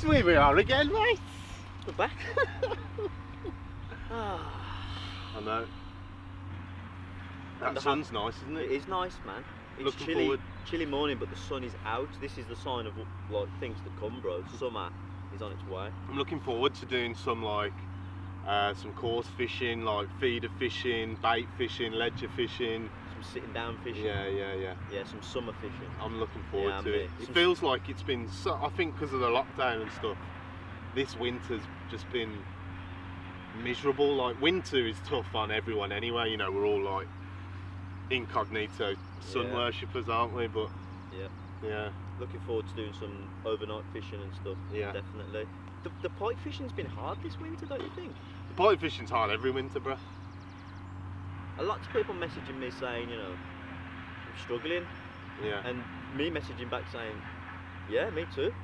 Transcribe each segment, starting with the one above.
Yes, we are again, mate. We're back. I know. And That sun's nice, isn't It it? is nice, man. It's Looking chilly, forward. chilly morning, but the sun is out. This is the sign of like things to come, bro. Summer is on its way. I'm looking forward to doing some some course fishing, like feeder fishing, bait fishing, ledger fishing. Some sitting down fishing. Yeah. Yeah, some summer fishing. I'm looking forward Yeah, to it. mate. It feels like it's been so. I think because of the lockdown and stuff, this winter's just been miserable. Like winter is tough on everyone anyway. You know, we're all like incognito sun Yeah. worshippers, aren't we? But yeah. Looking forward to doing some overnight fishing and stuff. Yeah. Definitely. The pike fishing's been hard this winter, don't you think? The pike fishing's hard every winter, bro. A lot of people messaging me saying, you know, I'm struggling, Yeah. and me messaging back saying, yeah, me too.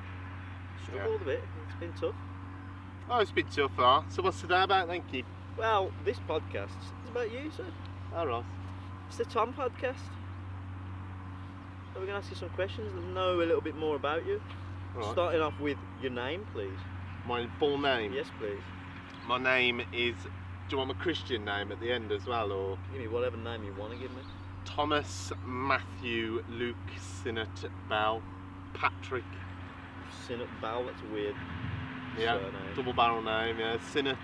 Struggled a bit. It's been tough. Oh, it's been tough, huh? So what's today about then, kid? Well, this podcast is about you, sir. Alright. It's the Tom podcast. So we're going to ask you some questions and know a little bit more about you. Alright. Starting off with your name, please. My full name? Yes, please. My name is... Do you want my Christian name at the end as well, or...? Give me whatever name you want to give me. Thomas Matthew Luke Sinnott Bell Patrick. Sinnott Bell, that's a weird Yeah, surname. double barrel name, yeah. Sinnott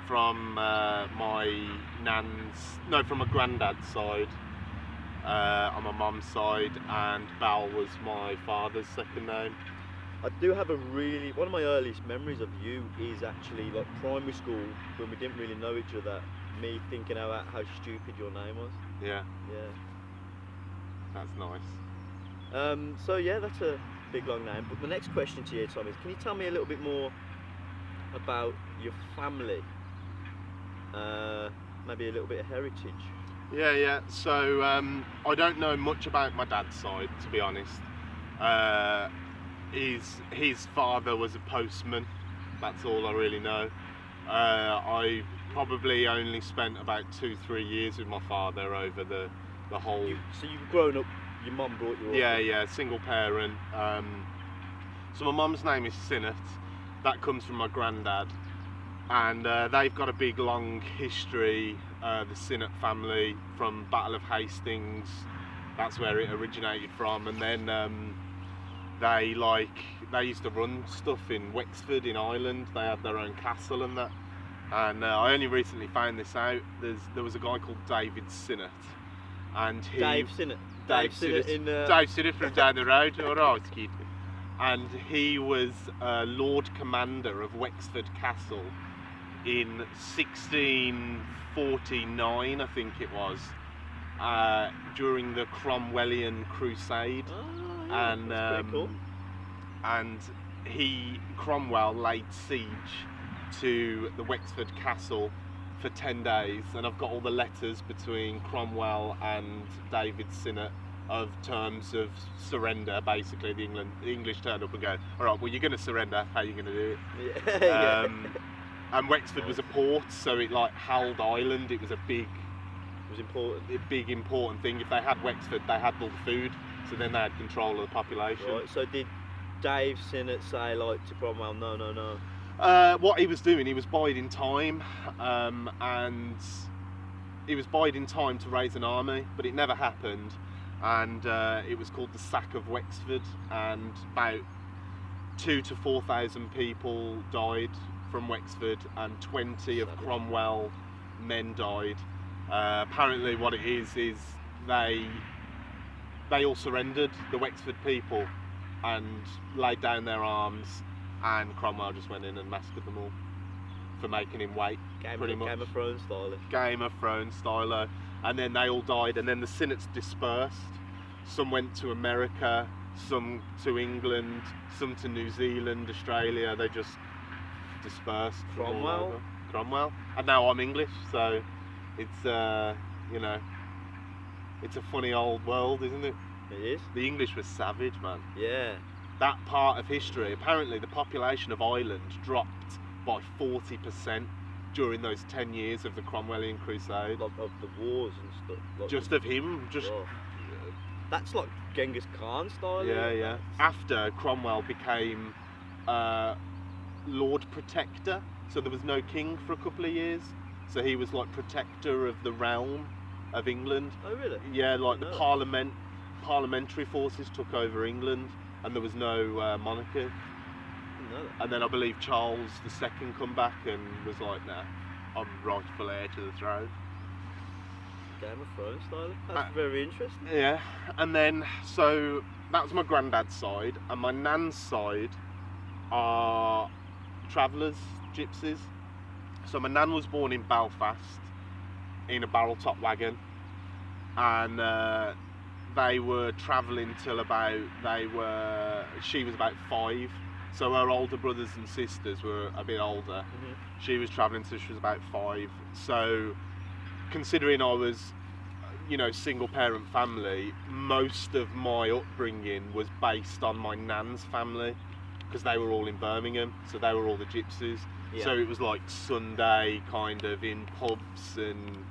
from my from my granddad's side, on my mum's side, and Bell was my father's second name. I do have one of my earliest memories of you is actually like primary school when we didn't really know each other, me thinking about how stupid your name was. Yeah, Yeah. that's nice. So yeah, that's a big long name. But the next question to you, Tom, is can you tell me a little bit more about your family? Maybe a little bit of heritage. Yeah. So I don't know much about my dad's side, to be honest. His father was a postman. That's all I really know. I probably only spent about 2-3 years with my father over the whole. So you've grown up. Your mum brought you up. Yeah, single parent. So my mum's name is Sinnott. That comes from my granddad, and they've got a big long history. The Sinnott family from Battle of Hastings. That's where it originated from, and then they used to run stuff in Wexford in Ireland. They had their own castle and that. And I only recently found this out. There was a guy called David Sinnott, and he. Dave Sinnott. Dave Sinnott in. Dave Sinnott from down the road. All right, kid. And he was Lord Commander of Wexford Castle in 1649, I think it was, during the Cromwellian Crusade. Oh, yeah, And that's pretty cool. and Cromwell laid siege to the Wexford Castle for 10 days, and I've got all the letters between Cromwell and David Sinnott of terms of surrender. Basically, the English turned up and go, all right, well, you're going to surrender. How are you going to do it? Yeah. And Wexford was a port, so it held Ireland. It was a big, important thing. If they had Wexford, they had all the food, so then they had control of the population. Right. So did Dave Sinnott say to Cromwell, no? What he was doing, he was biding time, and he was biding time to raise an army, but it never happened, and it was called the Sack of Wexford, and about 2,000 to 4,000 people died from Wexford, and 20 of Cromwell men died. Apparently what it is they all surrendered, the Wexford people, and laid down their arms, and Cromwell just went in and massacred them all for making him wait. Game of Thrones style. Game of Thrones style. And then they all died, and then the Sinnotts dispersed. Some went to America, some to England, some to New Zealand, Australia. They just dispersed. Cromwell. And now I'm English, so it's it's a funny old world, isn't it? It is. The English was savage, man. Yeah. That part of history, apparently the population of Ireland dropped by 40% during those 10 years of the Cromwellian Crusade. Of the wars and stuff. Just of him, just... Oh. That's like Genghis Khan style. Yeah. After Cromwell became Lord Protector. So there was no king for a couple of years. So he was like protector of the realm of England. Oh really? Yeah, like the No. parliamentary forces took over England, and there was no monarchy. Didn't know that. And then I believe Charles II come back and was like, nah, I'm rightful heir to the throne. Game of Thrones style. That's very interesting. Yeah, and then, so that was my granddad's side, and my nan's side are travellers, gypsies. So my nan was born in Belfast in a barrel top wagon, and they were travelling till she was about 5. So her older brothers and sisters were a bit older. Mm-hmm. She was travelling till she was about 5. So considering I was, single parent family, most of my upbringing was based on my nan's family, because they were all in Birmingham, so they were all the gypsies. Yeah. So it was like Sunday kind of in pubs and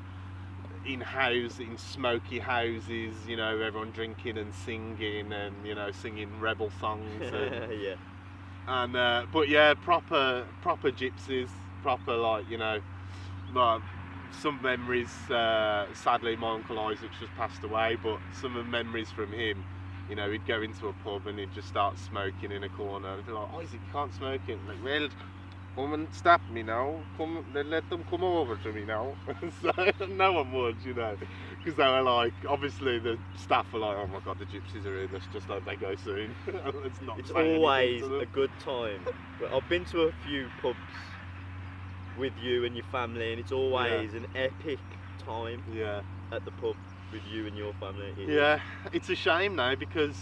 in smoky houses, everyone drinking and singing and, singing rebel songs. And, Yeah. and but yeah, proper gypsies, proper like, like some memories, sadly my Uncle Isaac's just passed away, but some of the memories from him, he'd go into a pub and he'd just start smoking in a corner. He'd be like, Isaac, you can't smoke it. Like, well, come and stop me now. Come, let them come over to me now. So no one would, because they were like, obviously the staff were like, oh my god, the gypsies are here. Let's just hope they go soon. It's always a good time. But I've been to a few pubs with you and your family, and it's always an epic time. Yeah. At the pub with you and your family. Yeah, it's a shame now because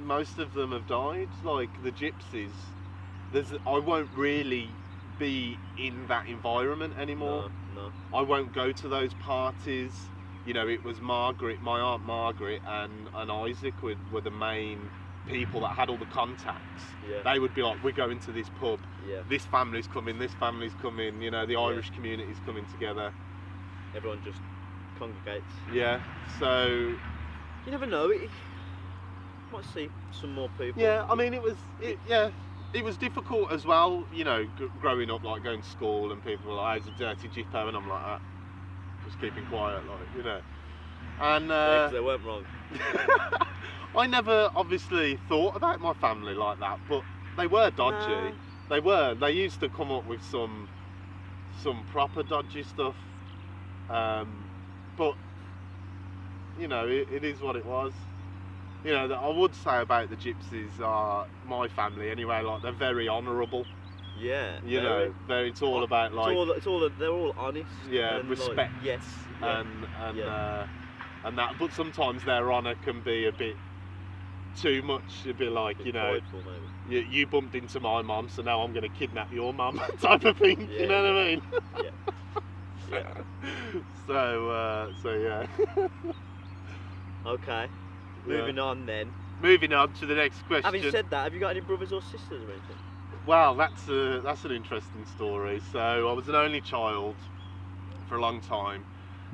most of them have died. Like the gypsies, I won't really be in that environment anymore. No. I won't go to those parties. It was Margaret, my Aunt Margaret, and Isaac were the main people that had all the contacts. Yeah. They would be like, we're going to this pub. Yeah. This family's coming. This family's coming. The Irish community's coming together. Everyone just congregates. Yeah. So you never know. You might see some more people. Yeah. I mean, it was difficult as well. Growing up, like going to school, and people were like, "Oh, it's a dirty jippo," and I'm like, "Ah, just keeping quiet," like, And yeah, 'cause they weren't wrong. I never obviously thought about my family like that, but they were dodgy. No. They were. They used to come up with some proper dodgy stuff. But it is what it was. I would say about the gypsies are my family anyway. Like they're very honourable. Yeah. It's all about like they're all honest. Yeah, and respect. Like, yes. And that. But sometimes their honour can be a bit too much. It'd be like prideful, maybe. you bumped into my mum, so now I'm going to kidnap your mum, type of thing. Yeah. You know what I mean? Yeah. Yeah. So yeah. Okay. Moving on then. Moving on to the next question. Having said that, have you got any brothers or sisters or anything? Well, that's an interesting story. So I was an only child for a long time,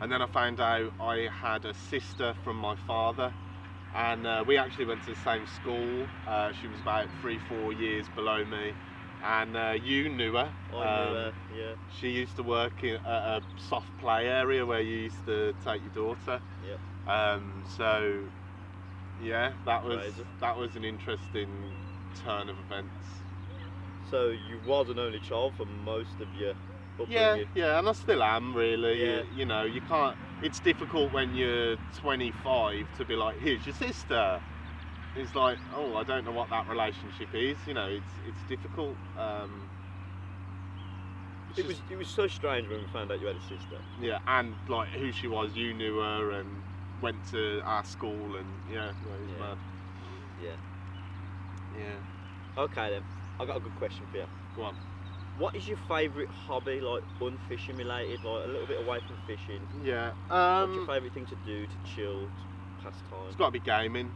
and then I found out I had a sister from my father, and we actually went to the same school. She was about 3-4 years below me, and you knew her. I knew her, yeah. She used to work at a soft play area where you used to take your daughter. Yeah. So yeah, that Crazy. was an interesting turn of events. So you was an only child for most of your upbringing. Yeah, and I still am really. Yeah. You can't. It's difficult when you're 25 to be like, here's your sister. It's like, oh, I don't know what that relationship is. It's difficult. It was so strange when we found out you had a sister. Yeah, and like who she was, you knew her and went to our school, and it was mad. Yeah. Okay then, I got a good question for you. Go on. What is your favourite hobby, like unfishing related, like a little bit away from fishing? Yeah. What's your favourite thing to do to chill, pass time? It's got to be gaming.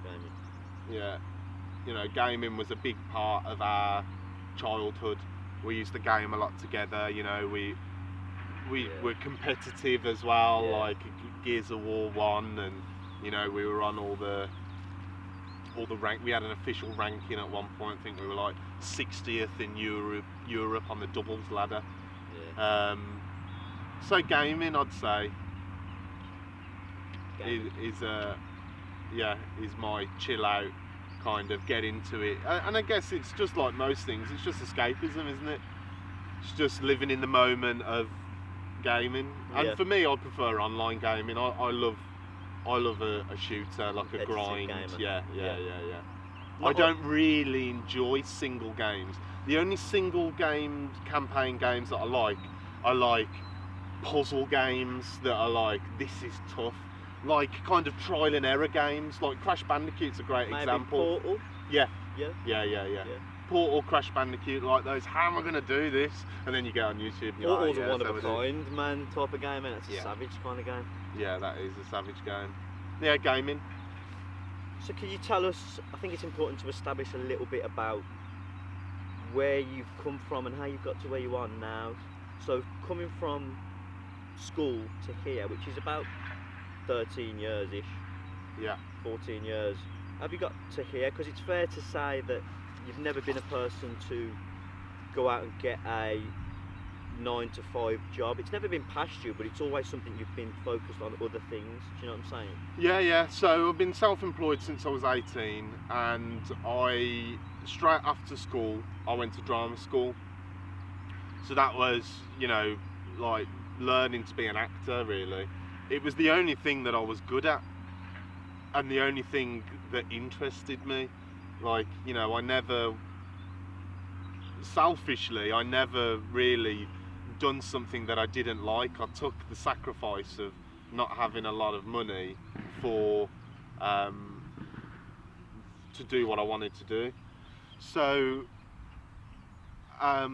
Gaming. Yeah. Gaming was a big part of our childhood. We used to game a lot together. We were competitive as well, like Gears of War 1, and we were on all the all the rank. We had an official ranking at one point. I think we were like 60th in Europe on the doubles ladder. Yeah. So gaming, I'd say, Gaming. is my chill out kind of get into it. And I guess it's just like most things. It's just escapism, isn't it? It's just living in the moment of gaming. And Yeah. for me, I prefer online gaming. I love a shooter, like a Competitive grind. gamer. Yeah. I Not don't really enjoy single games. The only single game campaign games that I like puzzle games that are like, this is tough. Like kind of trial and error games, like Crash Bandicoot's a great maybe example. Portal. Yeah. Yeah. Portal, Crash Bandicoot, like those. How am I going to do this? And then you get on YouTube. And you're Portal's like, a one of so a we do. kind, man, type of game, and it's a Yeah. savage kind of game. Yeah, that is a savage game. Yeah, gaming. So can you tell us, I think it's important to establish a little bit about where you've come from and how you've got to where you are now. So coming from school to here, which is about 13 years-ish, Yeah. 14 years, have you got to here? Because it's fair to say that you've never been a person to go out and get a 9-to-5 job. It's never been past you, but it's always something you've been focused on other things. Do you know what I'm saying? Yeah. So I've been self-employed since I was 18, and straight after school, I went to drama school. So that was, like learning to be an actor, really. It was the only thing that I was good at, and the only thing that interested me. Like, selfishly, I never really done something that I didn't like. I took the sacrifice of not having a lot of money to do what I wanted to do. So I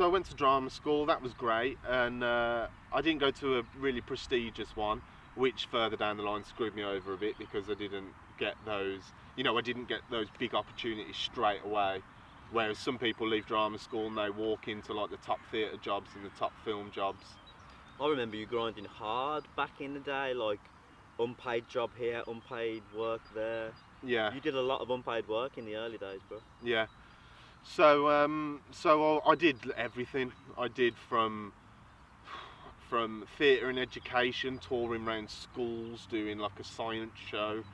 went to drama school. That was great, and I didn't go to a really prestigious one, which further down the line screwed me over a bit, because I didn't get those big opportunities straight away. Whereas some people leave drama school and they walk into like the top theatre jobs and the top film jobs. I remember you grinding hard back in the day, like unpaid job here, unpaid work there. Yeah. You did a lot of unpaid work in the early days, bro. Yeah. So I did everything. I did from theatre and education, touring around schools, doing like a science show.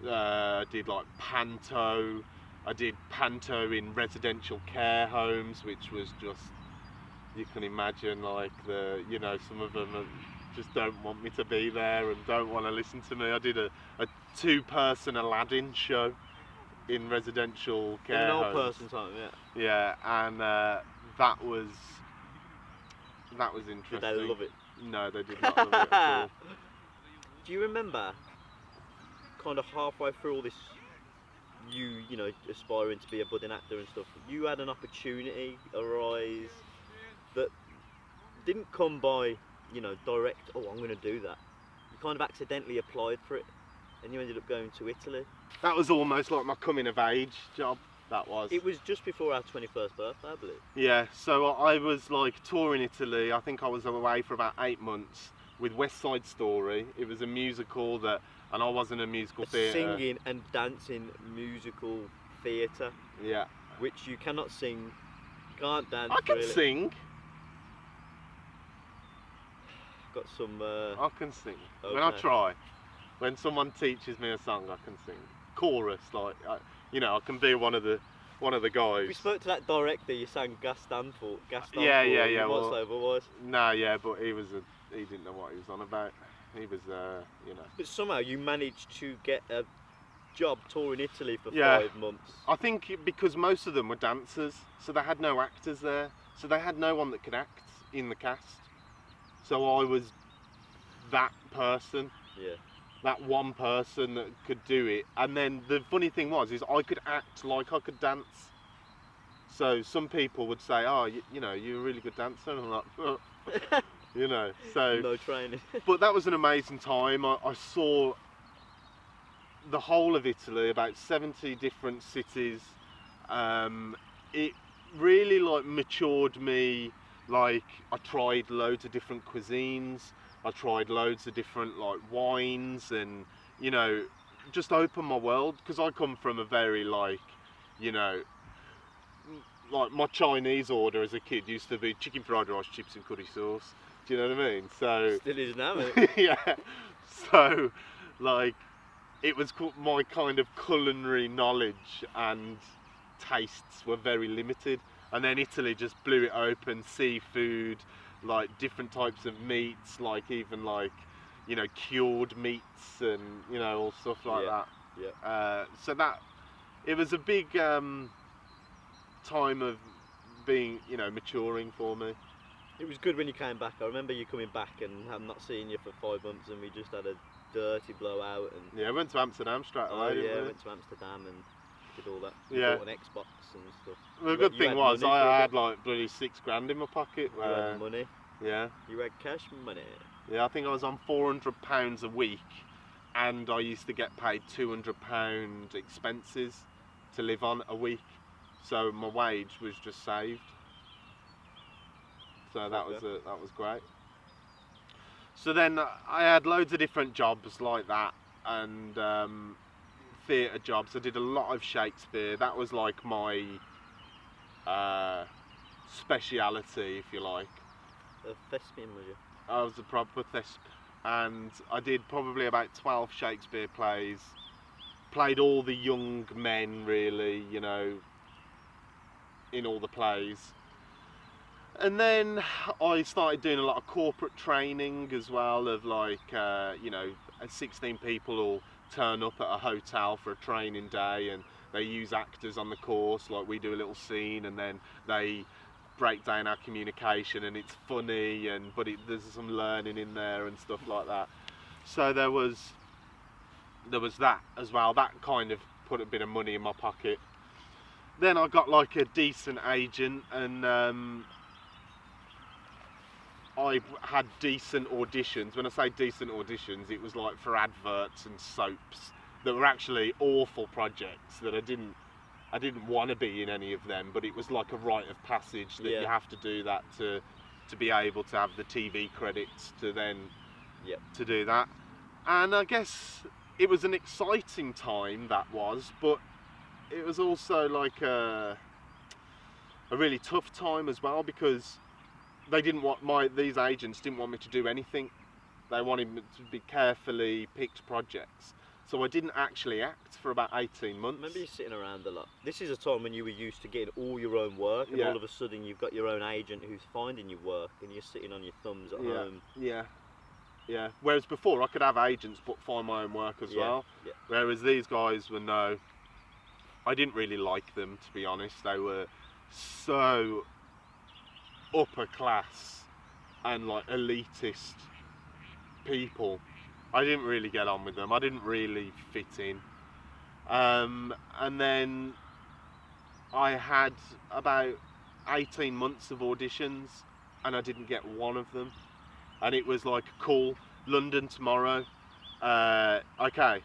I did like panto. I did panto in residential care homes, which was just, you can imagine, like some of them just don't want me to be there and don't want to listen to me. I did a 2-person Aladdin show in residential care An old homes. person time, yeah. Yeah, and that was interesting. Did they love it? No, they did not love it at all. Do you remember, kind of halfway through all this, you aspiring to be a budding actor and stuff, you had an opportunity arise that didn't come by, direct, oh, I'm going to do that. You kind of accidentally applied for it, and you ended up going to Italy. That was almost like my coming of age job. That was. It was just before our 21st birthday, I believe. Yeah, so I was like touring Italy. I think I was away for about 8 months with West Side Story. It was a musical and I wasn't a musical theatre. Singing and dancing musical theatre. Yeah. Which you cannot sing, can't dance. I can really. sing. Got some. I can sing. Okay. When I try. When someone teaches me a song, I can sing. Chorus, like, I can be one of the guys. We spoke to that director. You sang Gaston for. Yeah. Otherwise. Nah, yeah, but he didn't know what he was on about. He was, But somehow you managed to get a job touring Italy for 5 months. I think because most of them were dancers, so they had no actors there. So they had no one that could act in the cast. So I was that person. Yeah. That one person that could do it. And then the funny thing was I could act like I could dance. So some people would say, oh, you're a really good dancer. And I'm like, oh. So No training. But that was an amazing time. I saw the whole of Italy, about 70 different cities. It really matured me. I tried loads of different cuisines. I tried loads of different wines, and just opened my world, because I come from a very, like, you know, like my Chinese order as a kid used to be chicken fried rice, chips and curry sauce. Do you know what I mean? So Still is now, mate. yeah. So, like, it was my kind of culinary knowledge and tastes were very limited. And then Italy just blew it open. Seafood, like different types of meats, like even like, you know, cured meats and, you know, all stuff like that. Yeah. So that, it was a big time of being, you know, maturing for me. It was good when you came back. I remember you coming back and I'm not seeing you for 5 months, and we just had a dirty blowout. And Yeah, I went to Amsterdam straight away. oh didn't yeah, we? went to Amsterdam and did all that. We Yeah. bought an Xbox and stuff. The good thing was money for I a had bit. like bloody £6,000 in my pocket. You had money. Yeah, You had cash money. yeah. I think I was on £400 a week, and I used to get paid £200 expenses to live on a week. So my wage was just saved. So that was great. So then I had loads of different jobs like that, and theatre jobs. I did a lot of Shakespeare. That was like my speciality, if you like. A thespian, was you? I was a proper thesp, and I did probably about 12 Shakespeare plays. Played all the young men, really, you know, in all the plays. And then I started doing a lot of corporate training as well, of like, you know, 16 people will turn up at a hotel for a training day, and they use actors on the course, like we do a little scene, and then they break down our communication, and it's funny, but there's some learning in there and stuff like that. So there was that as well. That kind of put a bit of money in my pocket. Then I got like a decent agent, and I had decent auditions. When I say decent auditions, it was like for adverts and soaps that were actually awful projects that I didn't want to be in any of them, but it was like a rite of passage that you have to do that to be able to have the TV credits to then to do that. And I guess it was an exciting time, that was, but it was also like a really tough time as well, because they didn't want these agents didn't want me to do anything. They wanted me to be carefully picked projects. So I didn't actually act for about 18 months. I remember you sitting around a lot. This is a time when you were used to getting all your own work, and all of a sudden you've got your own agent who's finding you work, and you're sitting on your thumbs at home. Yeah. Whereas before I could have agents but find my own work as well. Yeah. Whereas these guys were no. I didn't really like them, to be honest. They were so upper class and like elitist people. I didn't really get on with them. I didn't really fit in. And then I had about 18 months of auditions, and I didn't get one of them. And it was like, cool, London tomorrow. Okay,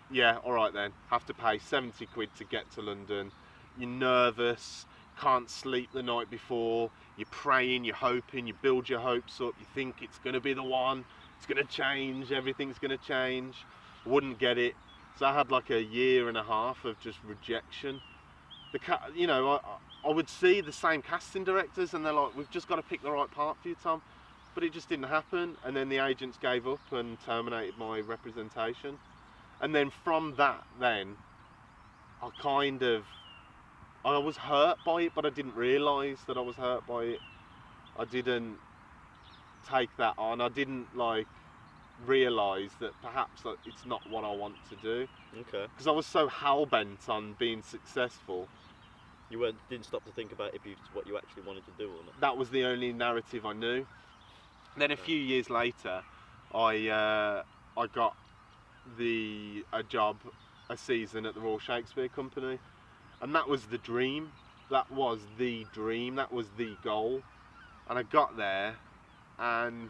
yeah, all right then. Have to pay 70 quid to get to London. You're nervous, can't sleep the night before. You're praying, you're hoping, you build your hopes up. You think it's going to be the one. It's going to change, everything's going to change. Wouldn't get it. So I had like a year and a half of just rejection. You know, I would see the same casting directors, and they're like, we've just got to pick the right part for you, Tom. But it just didn't happen. And then the agents gave up and terminated my representation. And then from that, then, I was hurt by it, but I didn't realise that I was hurt by it. I didn't take that on. I didn't like realise that perhaps it's not what I want to do. Okay. Because I was so hell-bent on being successful. You didn't stop to think about what you actually wanted to do or not. That was the only narrative I knew. Then a few years later, I got a job, a season at the Royal Shakespeare Company, and that was the dream. That was the dream. That was the goal. And I got there, and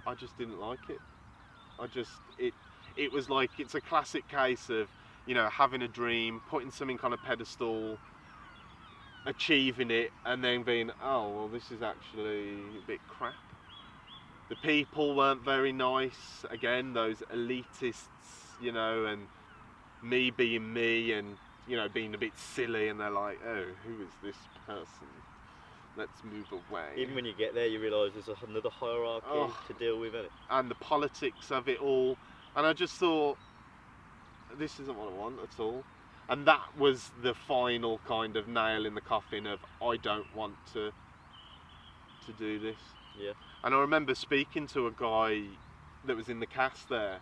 I just didn't like it. It was like, it's a classic case of, you know, having a dream, putting something on a pedestal, achieving it, and then being, oh, well, this is actually a bit crap. The people weren't very nice. Again, those elitists, you know, and me being me and, you know, being a bit silly, and they're like, oh, who is this person? Let's move away. Even when you get there, you realise there's another hierarchy to deal with, isn't it? And the politics of it all. And I just thought, this isn't what I want at all. And that was the final kind of nail in the coffin of, I don't want to do this. Yeah. And I remember speaking to a guy that was in the cast there,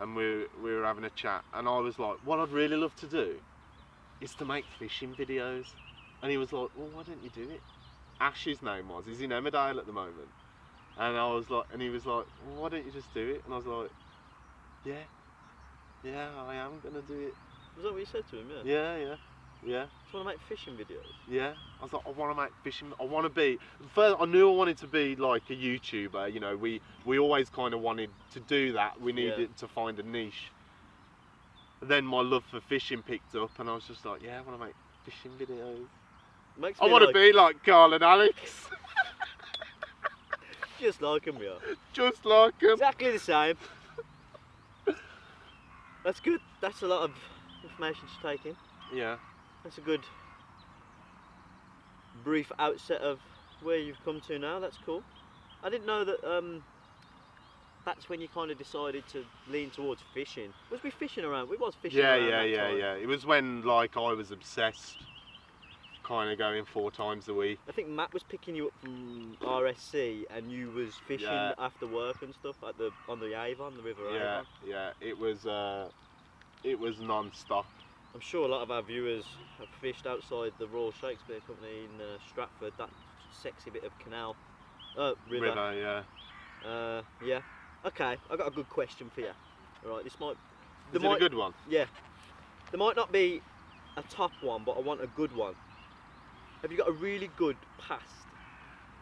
and we were having a chat, and I was like, what I'd really love to do is to make fishing videos. And he was like, well, why don't you do it? Ash's name was, he's in Emmerdale at the moment. And I was like, and he was like, well, why don't you just do it? And I was like, yeah, I am gonna do it. Was that what you said to him? Yeah. Just want to make fishing videos. Yeah, I was like, I want to make fishing. I want to be. First, I knew I wanted to be like a YouTuber. You know, we always kind of wanted to do that. We needed to find a niche. Then my love for fishing picked up, and I was just like, yeah, I want to make fishing videos. I want to be like Carl and Alex. Just like them, yeah. Just like them. Exactly the same. That's good. That's a lot of information to take in. Yeah. That's a good brief outset of where you've come to now. That's cool. I didn't know that that's when you kind of decided to lean towards fishing. Was we fishing around? We was fishing around that time. Yeah. It was when like I was obsessed, kind of going 4 times a week. I think Matt was picking you up from RSC, and you was fishing after work and stuff at on the Avon, the River Avon. Yeah. It was non-stop. I'm sure a lot of our viewers have fished outside the Royal Shakespeare Company in Stratford, that sexy bit of canal, river. Yeah. Okay, I got a good question for you. All right, this might. Is it a good one? Yeah. There might not be a top one, but I want a good one. Have you got a really good past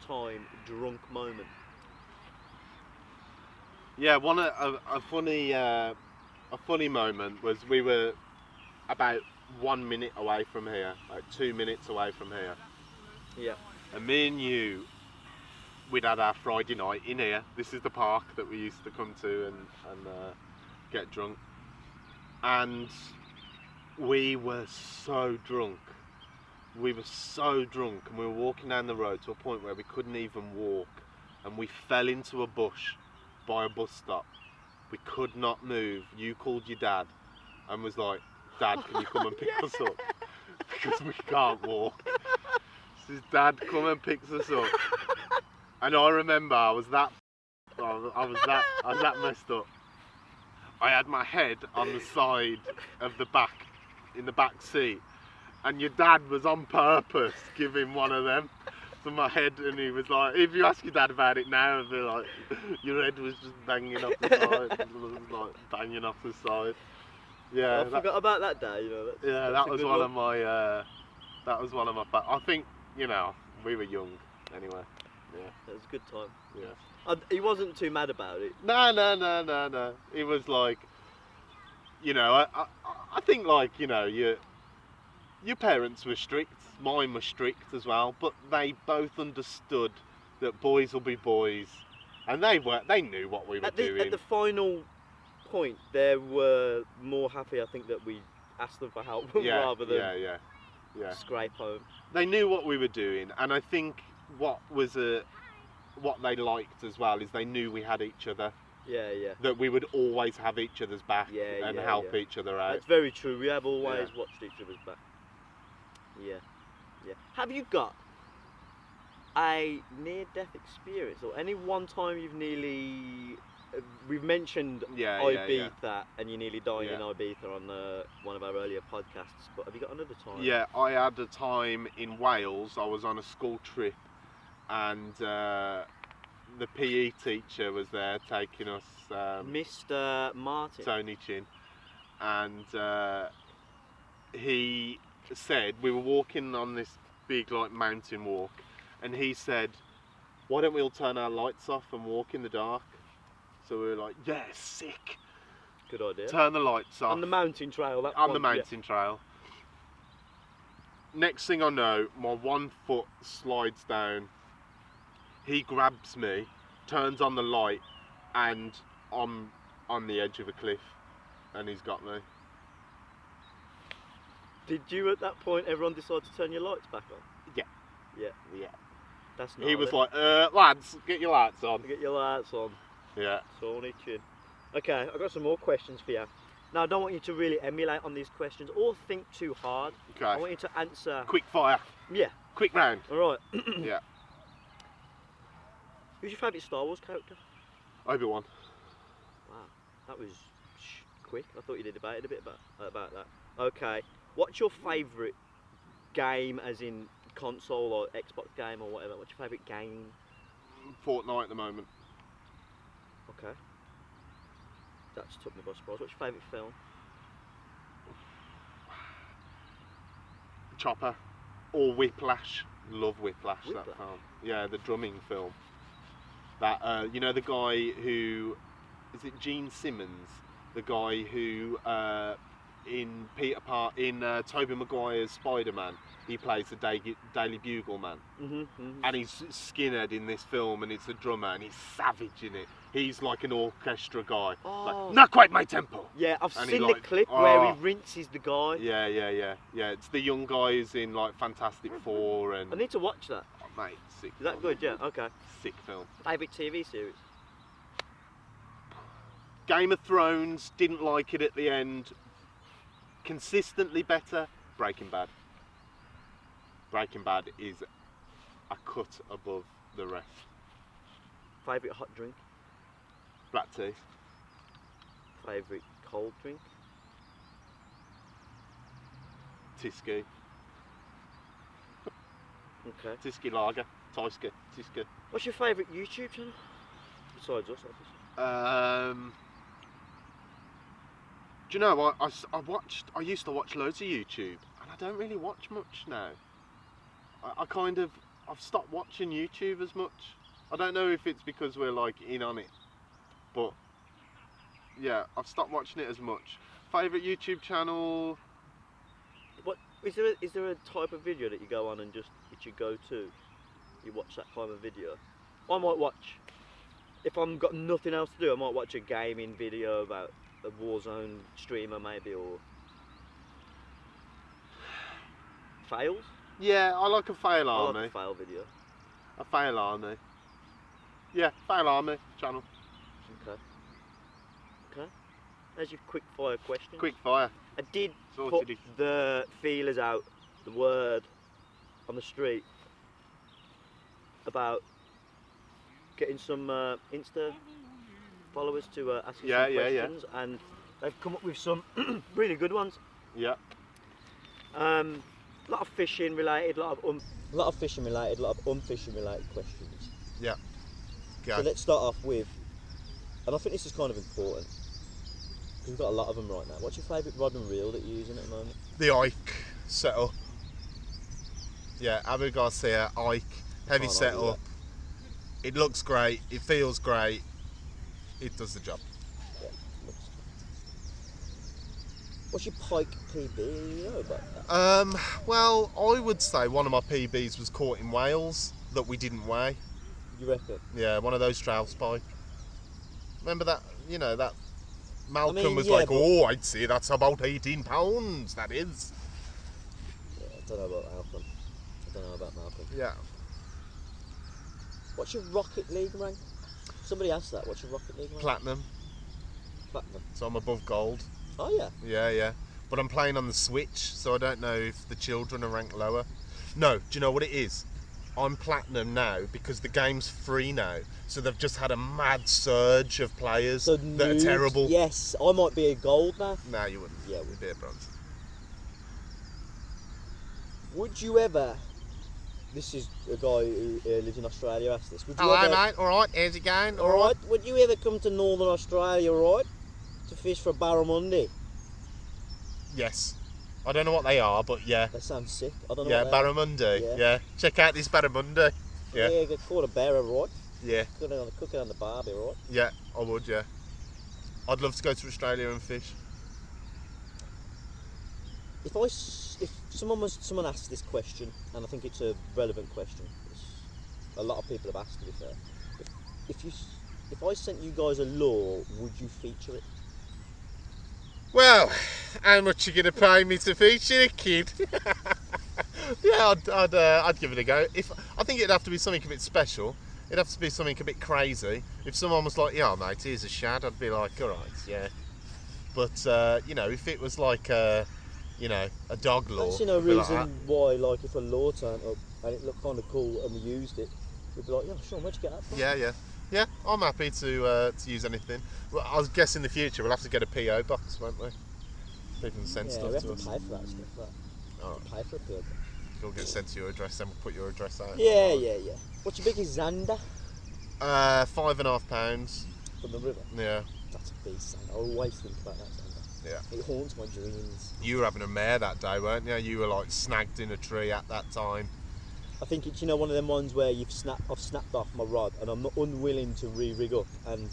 time drunk moment? Yeah, a funny moment was we were about 1 minute away from here, like 2 minutes away from here. Yeah. And me and you, we'd had our Friday night in here. This is the park that we used to come to and get drunk. And we were so drunk. And we were walking down the road to a point where we couldn't even walk. And we fell into a bush by a bus stop. We could not move. You called your dad and was like, Dad, can you come and pick us up? Because we can't walk. So his dad come and picks us up. And I remember I was that messed up. I had my head on the side of in the back seat. And your dad was on purpose giving one of them to my head, and he was like, if you ask your dad about it now, he'll be like, your head was just banging off the side. It was like banging off the side. Yeah, I forgot about that day. You know, that was one of my. I think, you know, we were young anyway. Yeah, it was a good time. Yeah, he wasn't too mad about it. No. It was like, you know, I think like, you know, your parents were strict, mine was strict as well, but they both understood that boys will be boys, and they knew what we were doing. At the final point, they were more happy, I think, that we asked them for help rather than scrape home. They knew what we were doing, and I think what they liked as well is they knew we had each other. Yeah. That we would always have each other's back and help each other out. That's very true. We have always watched each other's back. Yeah. Have you got a near-death experience, or any one time you've nearly? We've mentioned Ibiza, and you nearly died in Ibiza on one of our earlier podcasts. But have you got another time? Yeah, I had a time in Wales. I was on a school trip, and the PE teacher was there taking us. Mr. Martin. Tony Chin, and he said, we were walking on this big like mountain walk, and he said, why don't we all turn our lights off and walk in the dark? So we were like, yeah, sick. Good idea. Turn the lights off. On the mountain trail. Trail. Next thing I know, my 1 foot slides down. He grabs me turns on the light, and I'm on the edge of a cliff, and he's got me. Did you at that point everyone decide to turn your lights back on? Yeah. Yeah. Yeah. That's not He was like, lads, get your lights on. Get your lights on. Yeah. Sawn itching. Okay, I've got some more questions for you. Now, I don't want you to really emulate on these questions or think too hard. Okay. I want you to answer. Quick fire. Yeah. Quick round. Alright. Yeah. Who's your favourite Star Wars character? Obi-Wan. Wow, that was quick. I thought you did debate a bit about that. Okay, what's your favourite game, as in console or Xbox game or whatever? What's your favourite game? Fortnite at the moment. Okay. That's took me by surprise. What's your favourite film? Chopper. Or Whiplash. Love Whiplash, Whiplash? that film. Yeah, the drumming film. That, you know the guy who... Is it Gene Simmons? The guy who, in Tobey Maguire's Spider-Man, he plays the Daily Bugle man. And he's skinhead in this film, and it's a drummer, and he's savage in it. He's like an orchestra guy. Oh. Like, not quite my tempo. Yeah, I've And seen he the like, clip where he rinses the guy. Yeah. It's the young guys in like Fantastic Four and... I need to watch that. Oh, mate, sick Is that film. good? Yeah, okay. Sick film. Favourite TV series? Game of Thrones, didn't like it at the end. Consistently better, Breaking Bad. Breaking Bad is a cut above the rest. Favourite hot drink? Black tea. Favourite cold drink? Tiski. Okay. Tiski lager. Tiski. What's your favourite YouTube channel? Besides us, obviously. Do you know, I used to watch loads of YouTube, and I don't really watch much now. I've stopped watching YouTube as much. I don't know if it's because we're like in on it, but yeah, I've stopped watching it as much. Favourite YouTube channel? What is there a type of video that you go on and just it's your go-to? You watch that kind of video. I might watch, if I've got nothing else to do, I might watch a gaming video about a Warzone streamer maybe, or fails. Yeah, I like a fail I army. like a fail video. A fail army. Yeah, fail army channel. Okay. There's your quick fire question. Quick fire. I did Sorted put it. the feelers out, the word on the street about getting some Insta followers to ask you some questions, and they've come up with some really good ones. Yeah. A lot of fishing related, a lot of unfishing related questions. Yeah. So let's start off with, and I think this is kind of important, because we've got a lot of them right now. What's your favourite rod and reel that you're using at the moment? The Ike setup. Yeah, Abu Garcia, Ike, heavy setup. It looks great, it feels great, it does the job. Yeah, what's your Pike PB? You know about that? Well, I would say one of my PBs was caught in Wales that we didn't weigh. You reckon? Yeah, one of those Strauss Pike. Remember that, you know, that Malcolm was yeah, like, oh, I'd say that's about 18 pounds, that is. Yeah, I don't know about Malcolm. Yeah. What's your Rocket League rank? Somebody asked that. What's your Rocket League rank? Platinum, Platinum. so I'm above gold. Oh yeah. Yeah. But I'm playing on the Switch, so I don't know if the children are ranked lower. No, do you know what it is? I'm platinum now because the game's free now, so they've just had a mad surge of players that are terrible. Yes, I might be a gold now. No, you wouldn't. Yeah, You'd be a bronze. Would you ever? This is a guy who lives in Australia. Asked this. Would you Hello, ever, mate. All right. How's it going? All right. Would you ever come to Northern Australia, right, to fish for barramundi? Yes. I don't know what they are, but yeah. That sounds sick. I don't know. Yeah, what they are. barramundi. Yeah. Check out this barramundi. Yeah. Yeah, get caught a barra, right? Yeah. Cook it on the barbie, right? Yeah, I would. Yeah. I'd love to go to Australia and fish. If someone asked this question, and I think it's a relevant question, a lot of people have asked, to be fair. if I sent you guys a lure, would you feature it? Well, how much you gonna pay me to feature it, kid? Yeah, I'd give it a go. I think it'd have to be something a bit special. It'd have to be something a bit crazy. If someone was like, "Yeah, mate, here's a shad," I'd be like, "All right, yeah." But you know, if it was like a dog lure, I see no I'd be like reason that. why, like, if a lure turned up and it looked kind of cool and we used it, we'd be like, "Yeah, sure, where'd you get that from?" Yeah. I'm happy to use anything. Well, I was guessing in the future we'll have to get a PO box, won't we? People can send Yeah, stuff we have to to us. pay for that stuff. All right. Pay for a PO. It'll get sent to your address, then we'll put your address out. Yeah. What's your biggest Xander? £5.5 pounds. From the river? Yeah. That's a beast, Xander. I always think about that Xander. Yeah. It haunts my dreams. You were having a mare that day, weren't you? You were like snagged in a tree at that time. I think it's, one of them ones where I've snapped off my rod and I'm not unwilling to re-rig up and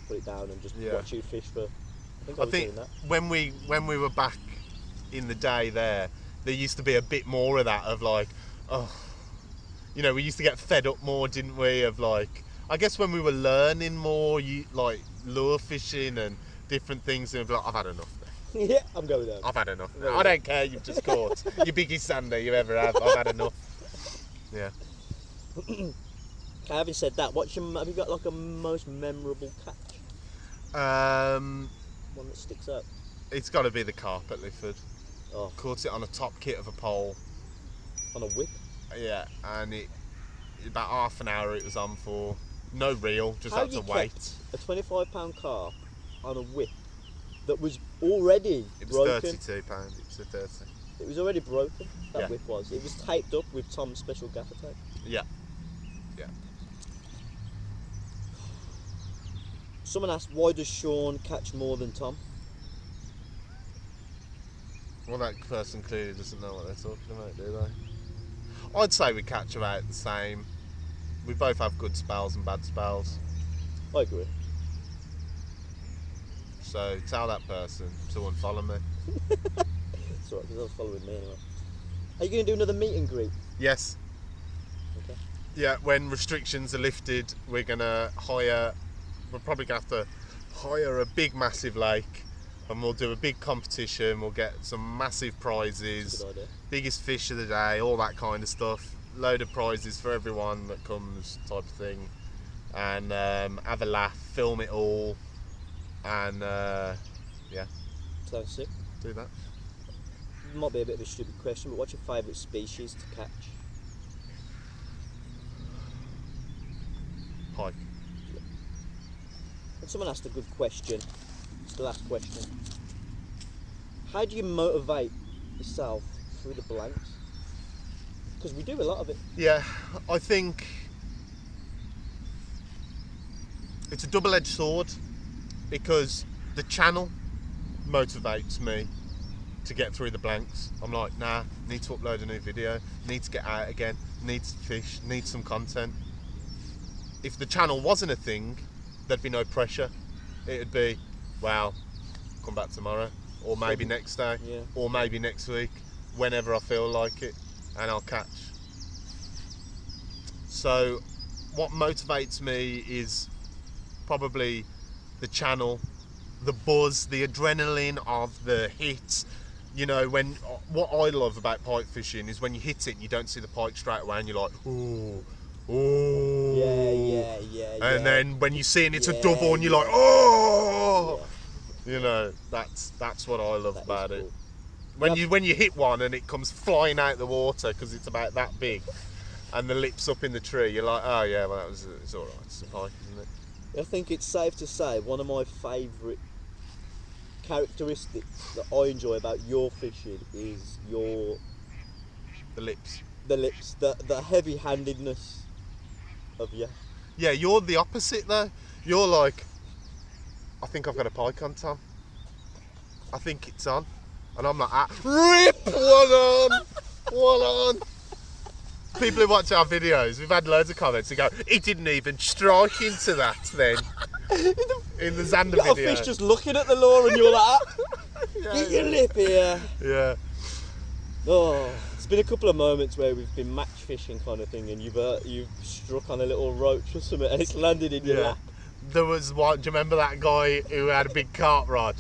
put it down and just watch you fish for. I think doing that. when we were back in the day there used to be a bit more of that, of like, we used to get fed up more, didn't we? Of like, I guess when we were learning more, like lure fishing and different things, and we'd be like, I've had enough. Yeah, I'm going down. I've had enough. I don't care. You've just caught your biggest sander you ever have. I've had enough. Yeah. Having said that, have you got like a most memorable catch? One that sticks out. It's got to be the carp at Lifford. Oh. Caught it on a top kit of a pole. On a whip? Yeah, and about half an hour it was on for. No reel, just had to wait. A £25 carp on a whip that was already broken. It was £32. It was a 30. It was already broken. That whip was. It was taped up with Tom's special gaffer tape. Yeah. Someone asked, why does Sean catch more than Tom? Well, that person clearly doesn't know what they're talking about, do they? I'd say we catch about the same. We both have good spells and bad spells. I agree. So tell that person to unfollow me. It's alright, because I was following me anyway. Are you going to do another meet and greet? Yes. Okay. Yeah, when restrictions are lifted, we're going to we're probably going to have to hire a big, massive lake, and we'll do a big competition. We'll get some massive prizes. Good idea. Biggest fish of the day, all that kind of stuff. Load of prizes for everyone that comes, type of thing. And have a laugh, film it all, and Sounds sick. do that. Might be a bit of a stupid question, but what's your favourite species to catch? Pike. And someone asked a good question. It's the last question. How do you motivate yourself through the blanks? Because we do a lot of it. Yeah, I think it's a double-edged sword, because the channel motivates me to get through the blanks. I'm like, nah, need to upload a new video, need to get out again, need to fish, need some content. If the channel wasn't a thing, there'd be no pressure. It'd be, well, come back tomorrow, or maybe next day, or maybe next week, whenever I feel like it, and I'll catch. So what motivates me is probably the channel, the buzz, the adrenaline of the hits. What I love about pike fishing is when you hit it and you don't see the pike straight away, and you're like, ooh. Yeah. And then when you see it, it's a double, and you're like, oh. That's what I love about it. When you hit one and it comes flying out the water because it's about that big, and the lips up in the tree, you're like, oh yeah, well it's all right. It's a pike, isn't it? I think it's safe to say one of my favourite characteristics that I enjoy about your fishing is The lips. the heavy-handedness of you. Yeah, you're the opposite though. You're like, I think I've got a pike on, Tom. I think it's on. And I'm like, rip, one on. People who watch our videos, we've had loads of comments who go, he didn't even strike into that then. In the Xander Got video. a fish just looking at the lure and you're like, get your lip here. Yeah. Oh, There's been a couple of moments where we've been match fishing kind of thing, and you've struck on a little roach or something, and it's landed in your lap. There was one. Do you remember that guy who had a big carp rod,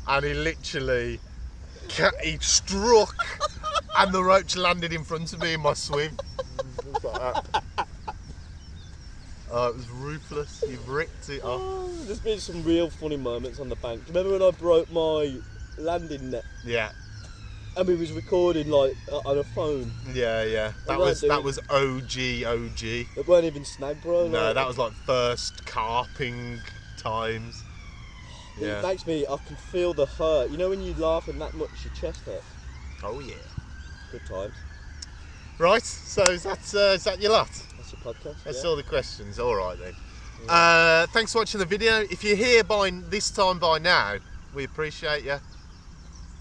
and he literally he struck, and the roach landed in front of me in my swim. It was like that. Oh, it was ruthless. You've ripped it off. Oh, there's been some real funny moments on the bank. Do you remember when I broke my landing net? Yeah. And we was recording like on a phone. Yeah. That was OG. It weren't even Snagged Bro. No, like, that was like first carping times. Yeah. It makes me. I can feel the hurt. You know when you laugh and that much your chest hurts. Oh yeah. Good times. Right. So is that your lot? That's your podcast. That's yeah. all the questions. All right then. Yeah. Thanks for watching the video. If you're here by this time by now, we appreciate you.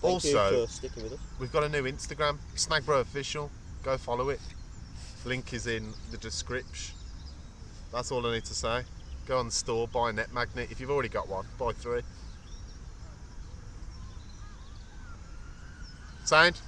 Thank Also, you for sticking with us. we've got a new Instagram, Snagged Bro Official. Go follow it. Link is in the description. That's all I need to say. Go on the store, buy a net magnet. If you've already got one, buy 3. Sound?